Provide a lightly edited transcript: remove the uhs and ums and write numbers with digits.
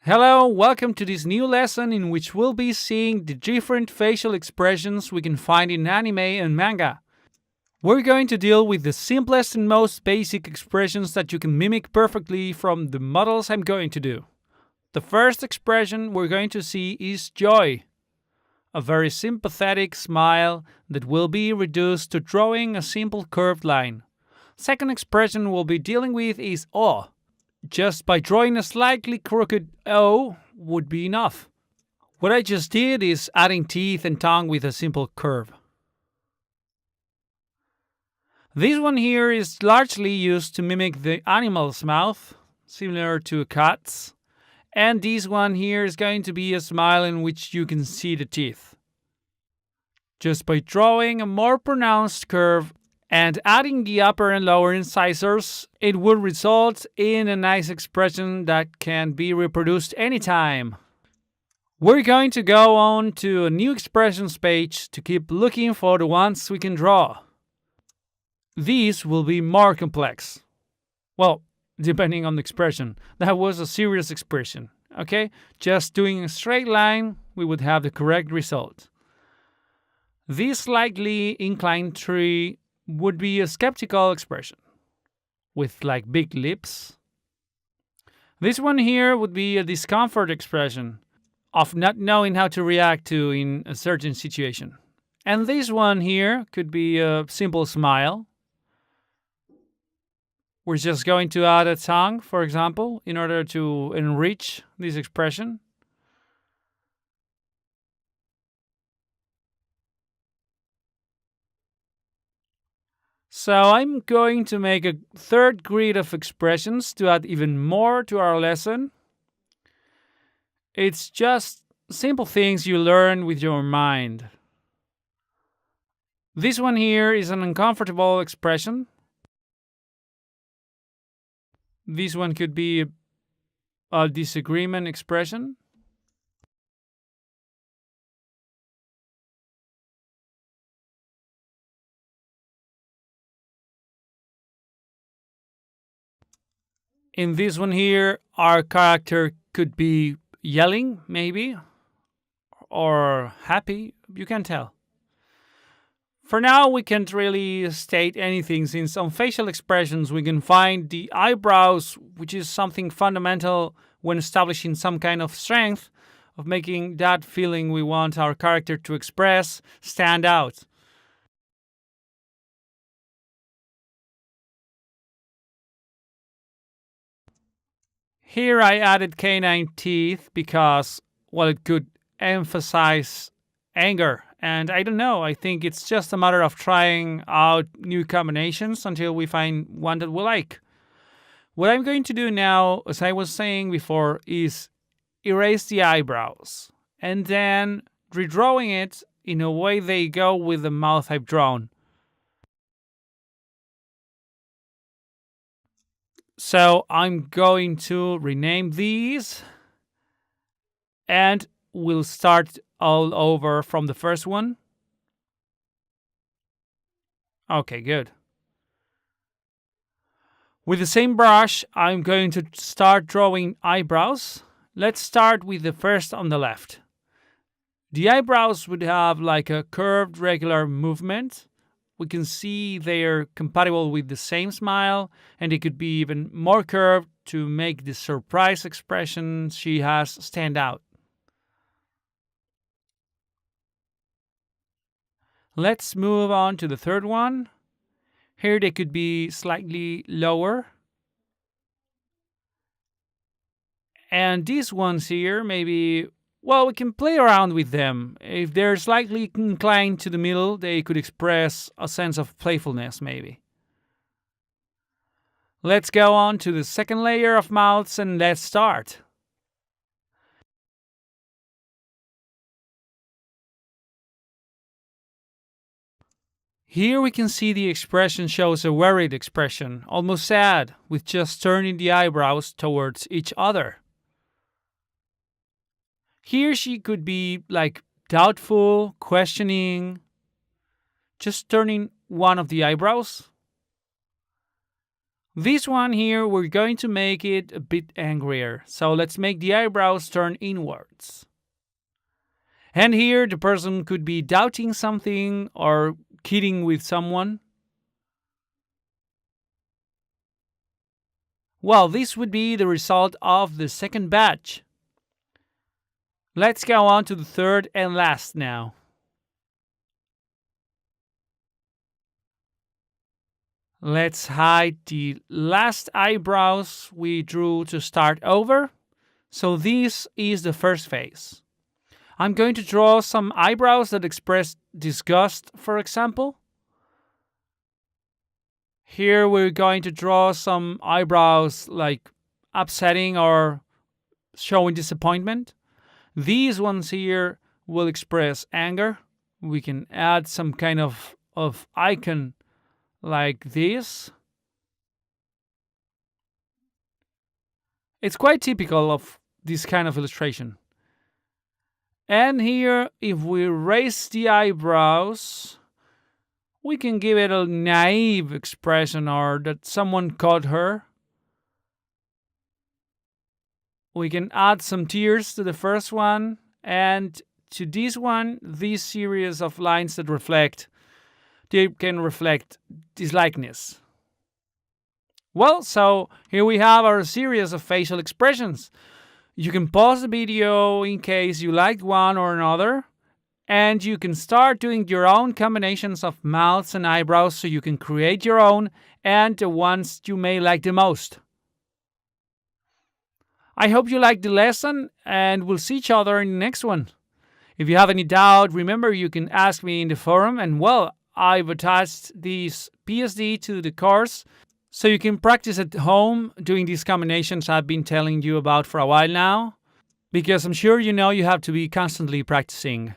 Hello, welcome to this new lesson in which we'll be seeing the different facial expressions we can find in anime and manga. We're going to deal with the simplest and most basic expressions that you can mimic perfectly from the models I'm going to do. The first expression we're going to see is joy, a very sympathetic smile that will be reduced to drawing a simple curved line. Second expression we'll be dealing with is awe. Just by drawing a slightly crooked O would be enough. What I just did is adding teeth and tongue with a simple curve. This one here is largely used to mimic the animal's mouth, similar to a cat's. And this one here is going to be a smile in which you can see the teeth. Just by drawing a more pronounced curve and adding the upper and lower incisors, it would result in a nice expression that can be reproduced anytime. We're going to go on to a new expressions page to keep looking for the ones we can draw. These will be more complex. Well, depending on the expression. That was a serious expression, okay? Just doing a straight line, we would have the correct result. This slightly inclined tree would be a skeptical expression with like big lips. This one here would be a discomfort expression of not knowing how to react to in a certain situation. And this one here could be a simple smile. We're just going to add a tongue, for example, in order to enrich this expression. So I'm going to make a third grid of expressions to add even more to our lesson. It's just simple things you learn with your mind. This one here is an uncomfortable expression. This one could be a disagreement expression. In this one here, our character could be yelling, maybe, or happy, you can tell. For now, we can't really state anything since on facial expressions we can find the eyebrows, which is something fundamental when establishing some kind of strength of making that feeling we want our character to express stand out. Here I added canine teeth because, well, it could emphasize anger. And I don't know, I think it's just a matter of trying out new combinations until we find one that we like. What I'm going to do now, as I was saying before, is erase the eyebrows and then redrawing it in a way they go with the mouth I've drawn. So I'm going to rename these and we'll start all over from the first one. Okay, good. With the same brush, I'm going to start drawing eyebrows. Let's start with the first on the left. The eyebrows would have like a curved regular movement. We can see they're compatible with the same smile, and they could be even more curved to make the surprise expression she has stand out. Let's move on to the third one. Here they could be slightly lower. And these ones here, maybe, well, we can play around with them. If they're slightly inclined to the middle, they could express a sense of playfulness, maybe. Let's go on to the second layer of mouths and let's start. Here we can see the expression shows a worried expression, almost sad, with just turning the eyebrows towards each other. Here she could be like doubtful, questioning, just turning one of the eyebrows. This one here, we're going to make it a bit angrier. So let's make the eyebrows turn inwards. And here the person could be doubting something or kidding with someone. Well, this would be the result of the second batch. Let's go on to the third and last now. Let's hide the last eyebrows we drew to start over. So this is the first phase. I'm going to draw some eyebrows that express disgust, for example. Here we're going to draw some eyebrows like upsetting or showing disappointment. These ones here will express anger. We can add some kind of icon like this. It's quite typical of this kind of illustration. And here, if we raise the eyebrows, we can give it a naive expression or that someone caught her. We can add some tears to the first one, and to this one, this series of lines that they can reflect dislikeness. Well, so here we have our series of facial expressions. You can pause the video in case you liked one or another, and you can start doing your own combinations of mouths and eyebrows so you can create your own and the ones you may like the most. I hope you liked the lesson, and we'll see each other in the next one. If you have any doubt, remember you can ask me in the forum, and well, I've attached this PSD to the course so you can practice at home doing these combinations I've been telling you about for a while now, because I'm sure you know you have to be constantly practicing.